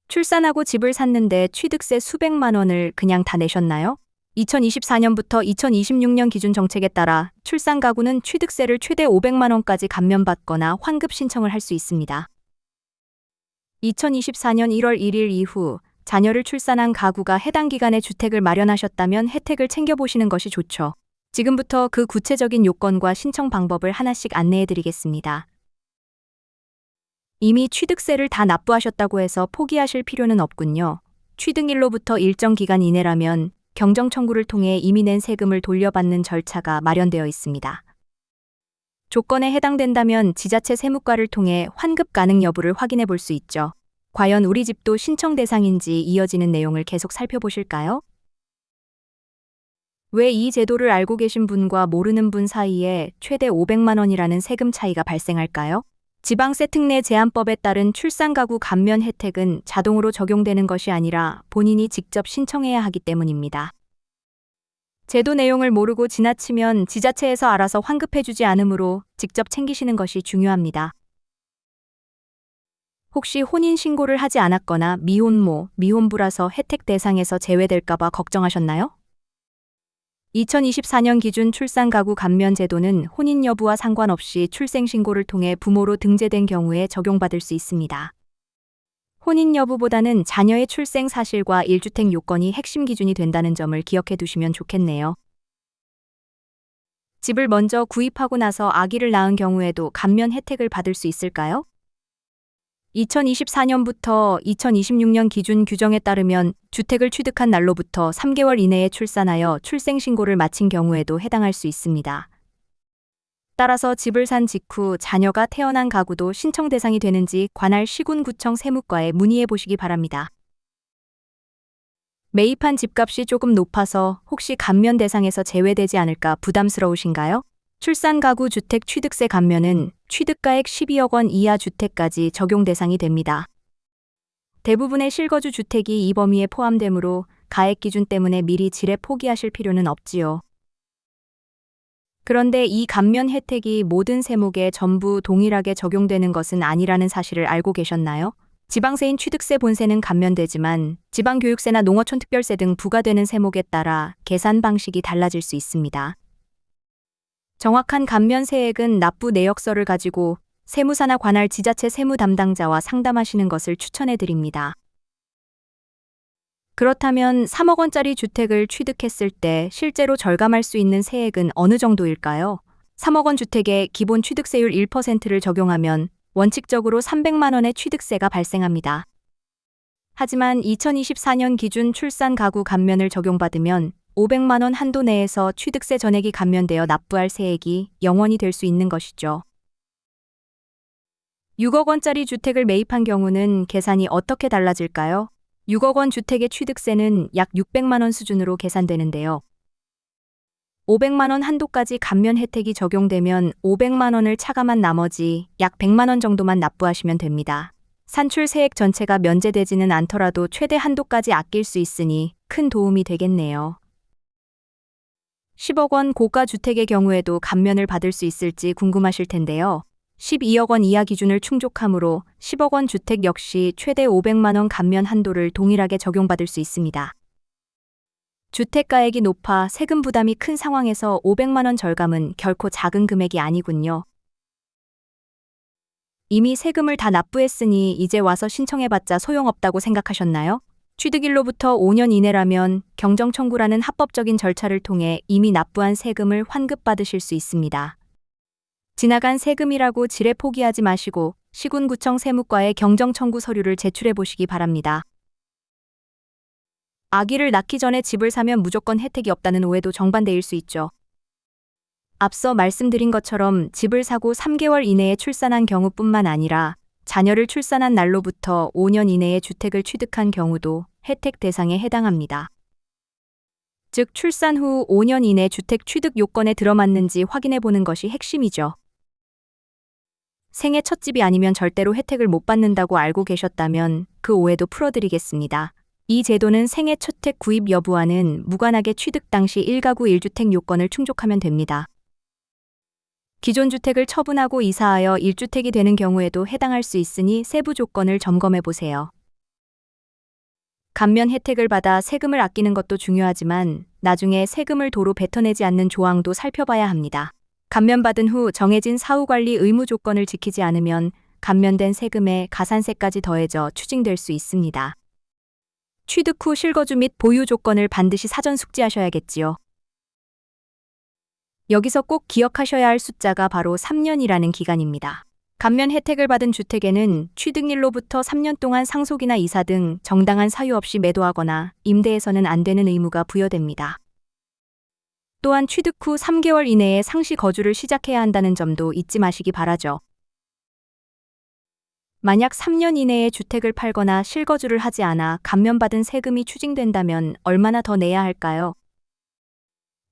출산하고 집을 샀는데 취득세 수백만 원을 그냥 다 내셨나요? 2024년부터 2026년 기준 정책에 따라 출산 가구는 취득세를 최대 500만 원까지 감면받거나 환급 신청을 할 수 있습니다. 2024년 1월 1일 이후 자녀를 출산한 가구가 해당 기간에 주택을 마련하셨다면 혜택을 챙겨보시는 것이 좋죠. 지금부터 그 구체적인 요건과 신청 방법을 하나씩 안내해드리겠습니다. 이미 취득세를 다 납부하셨다고 해서 포기하실 필요는 없군요. 취득일로부터 일정 기간 이내라면 경정 청구를 통해 이미 낸 세금을 돌려받는 절차가 마련되어 있습니다. 조건에 해당된다면 지자체 세무과를 통해 환급 가능 여부를 확인해 볼 수 있죠. 과연 우리 집도 신청 대상인지 이어지는 내용을 계속 살펴보실까요? 왜 이 제도를 알고 계신 분과 모르는 분 사이에 최대 500만 원이라는 세금 차이가 발생할까요? 지방세 특례 제한법에 따른 출산가구 감면 혜택은 자동으로 적용되는 것이 아니라 본인이 직접 신청해야 하기 때문입니다. 제도 내용을 모르고 지나치면 지자체에서 알아서 환급해주지 않으므로 직접 챙기시는 것이 중요합니다. 혹시 혼인신고를 하지 않았거나 미혼모, 미혼부라서 혜택 대상에서 제외될까봐 걱정하셨나요? 2024년 기준 출산가구 감면 제도는 혼인 여부와 상관없이 출생신고를 통해 부모로 등재된 경우에 적용받을 수 있습니다. 혼인 여부보다는 자녀의 출생 사실과 1주택 요건이 핵심 기준이 된다는 점을 기억해 두시면 좋겠네요. 집을 먼저 구입하고 나서 아기를 낳은 경우에도 감면 혜택을 받을 수 있을까요? 2024년부터 2026년 기준 규정에 따르면 주택을 취득한 날로부터 3개월 이내에 출산하여 출생신고를 마친 경우에도 해당할 수 있습니다. 따라서 집을 산 직후 자녀가 태어난 가구도 신청 대상이 되는지 관할 시군구청 세무과에 문의해 보시기 바랍니다. 매입한 집값이 조금 높아서 혹시 감면 대상에서 제외되지 않을까 부담스러우신가요? 출산가구 주택 취득세 감면은 취득가액 12억 원 이하 주택까지 적용 대상이 됩니다. 대부분의 실거주 주택이 이 범위에 포함되므로 가액 기준 때문에 미리 지레 포기하실 필요는 없지요. 그런데 이 감면 혜택이 모든 세목에 전부 동일하게 적용되는 것은 아니라는 사실을 알고 계셨나요? 지방세인 취득세 본세는 감면되지만 지방교육세나 농어촌특별세 등 부과되는 세목에 따라 계산 방식이 달라질 수 있습니다. 정확한 감면 세액은 납부 내역서를 가지고 세무사나 관할 지자체 세무 담당자와 상담하시는 것을 추천해 드립니다. 그렇다면 3억 원짜리 주택을 취득했을 때 실제로 절감할 수 있는 세액은 어느 정도일까요? 3억 원 주택에 기본 취득세율 1%를 적용하면 원칙적으로 300만 원의 취득세가 발생합니다. 하지만 2024년 기준 출산 가구 감면을 적용받으면 500만 원 한도 내에서 취득세 전액이 감면되어 납부할 세액이 0원이 될 수 있는 것이죠. 6억 원짜리 주택을 매입한 경우는 계산이 어떻게 달라질까요? 6억 원 주택의 취득세는 약 600만 원 수준으로 계산되는데요. 500만 원 한도까지 감면 혜택이 적용되면 500만 원을 차감한 나머지 약 100만 원 정도만 납부하시면 됩니다. 산출 세액 전체가 면제되지는 않더라도 최대 한도까지 아낄 수 있으니 큰 도움이 되겠네요. 10억 원 고가 주택의 경우에도 감면을 받을 수 있을지 궁금하실 텐데요. 12억 원 이하 기준을 충족하므로 10억 원 주택 역시 최대 500만 원 감면 한도를 동일하게 적용받을 수 있습니다. 주택가액이 높아 세금 부담이 큰 상황에서 500만 원 절감은 결코 작은 금액이 아니군요. 이미 세금을 다 납부했으니 이제 와서 신청해봤자 소용없다고 생각하셨나요? 취득일로부터 5년 이내라면 경정청구라는 합법적인 절차를 통해 이미 납부한 세금을 환급받으실 수 있습니다. 지나간 세금이라고 지레 포기하지 마시고 시군구청 세무과에 경정청구 서류를 제출해 보시기 바랍니다. 아기를 낳기 전에 집을 사면 무조건 혜택이 없다는 오해도 정반대일 수 있죠. 앞서 말씀드린 것처럼 집을 사고 3개월 이내에 출산한 경우뿐만 아니라 자녀를 출산한 날로부터 5년 이내에 주택을 취득한 경우도 혜택 대상에 해당합니다. 즉 출산 후 5년 이내 주택 취득 요건에 들어맞는지 확인해 보는 것이 핵심이죠. 생애 첫 집이 아니면 절대로 혜택을 못 받는다고 알고 계셨다면 그 오해도 풀어드리겠습니다. 이 제도는 생애 첫택 구입 여부와는 무관하게 취득 당시 1가구 1주택 요건을 충족하면 됩니다. 기존 주택을 처분하고 이사하여 1주택이 되는 경우에도 해당할 수 있으니 세부 조건을 점검해 보세요. 감면 혜택을 받아 세금을 아끼는 것도 중요하지만 나중에 세금을 도로 뱉어내지 않는 조항도 살펴봐야 합니다. 감면받은 후 정해진 사후관리 의무 조건을 지키지 않으면 감면된 세금에 가산세까지 더해져 추징될 수 있습니다. 취득 후 실거주 및 보유 조건을 반드시 사전 숙지하셔야겠지요. 여기서 꼭 기억하셔야 할 숫자가 바로 3년이라는 기간입니다. 감면 혜택을 받은 주택에는 취득일로부터 3년 동안 상속이나 이사 등 정당한 사유 없이 매도하거나 임대해서는 안 되는 의무가 부여됩니다. 또한 취득 후 3개월 이내에 상시 거주를 시작해야 한다는 점도 잊지 마시기 바라죠. 만약 3년 이내에 주택을 팔거나 실거주를 하지 않아 감면받은 세금이 추징된다면 얼마나 더 내야 할까요?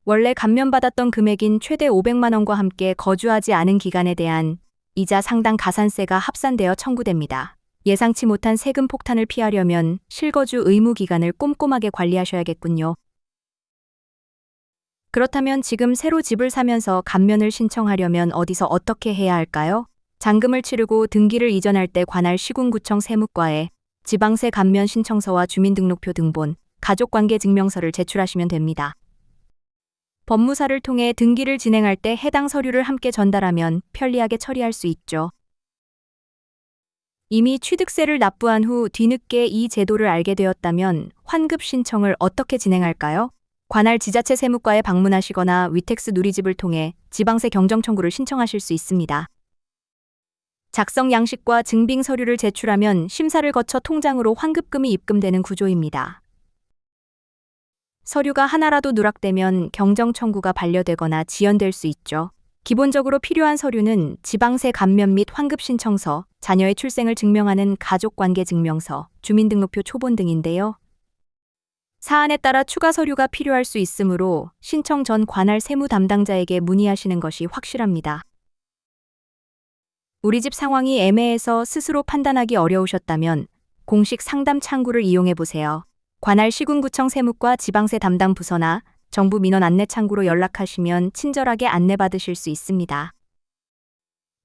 원래 감면받았던 금액인 최대 500만 원과 함께 거주하지 않은 기간에 대한 이자 상당 가산세가 합산되어 청구됩니다. 예상치 못한 세금 폭탄을 피하려면 실거주 의무 기간을 꼼꼼하게 관리하셔야겠군요. 그렇다면 지금 새로 집을 사면서 감면을 신청하려면 어디서 어떻게 해야 할까요? 잔금을 치르고 등기를 이전할 때 관할 시군구청 세무과에 지방세 감면 신청서와 주민등록표 등본, 가족관계증명서를 제출하시면 됩니다. 법무사를 통해 등기를 진행할 때 해당 서류를 함께 전달하면 편리하게 처리할 수 있죠. 이미 취득세를 납부한 후 뒤늦게 이 제도를 알게 되었다면 환급 신청을 어떻게 진행할까요? 관할 지자체 세무과에 방문하시거나 위텍스 누리집을 통해 지방세 경정 청구를 신청하실 수 있습니다. 작성 양식과 증빙 서류를 제출하면 심사를 거쳐 통장으로 환급금이 입금되는 구조입니다. 서류가 하나라도 누락되면 경정 청구가 반려되거나 지연될 수 있죠. 기본적으로 필요한 서류는 지방세 감면 및 환급 신청서, 자녀의 출생을 증명하는 가족관계증명서, 주민등록표 초본 등인데요. 사안에 따라 추가 서류가 필요할 수 있으므로 신청 전 관할 세무 담당자에게 문의하시는 것이 확실합니다. 우리 집 상황이 애매해서 스스로 판단하기 어려우셨다면 공식 상담 창구를 이용해 보세요. 관할 시군구청 세무과 지방세 담당 부서나 정부 민원 안내 창구로 연락하시면 친절하게 안내받으실 수 있습니다.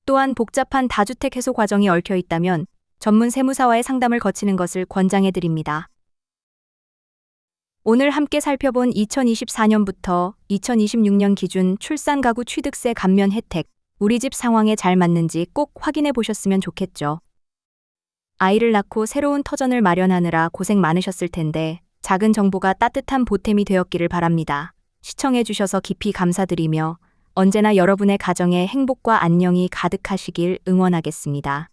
또한 복잡한 다주택 해소 과정이 얽혀 있다면 전문 세무사와의 상담을 거치는 것을 권장해 드립니다. 오늘 함께 살펴본 2024년부터 2026년 기준 출산 가구 취득세 감면 혜택, 우리 집 상황에 잘 맞는지 꼭 확인해 보셨으면 좋겠죠. 아이를 낳고 새로운 터전을 마련하느라 고생 많으셨을 텐데 작은 정보가 따뜻한 보탬이 되었기를 바랍니다. 시청해 주셔서 깊이 감사드리며 언제나 여러분의 가정에 행복과 안녕이 가득하시길 응원하겠습니다.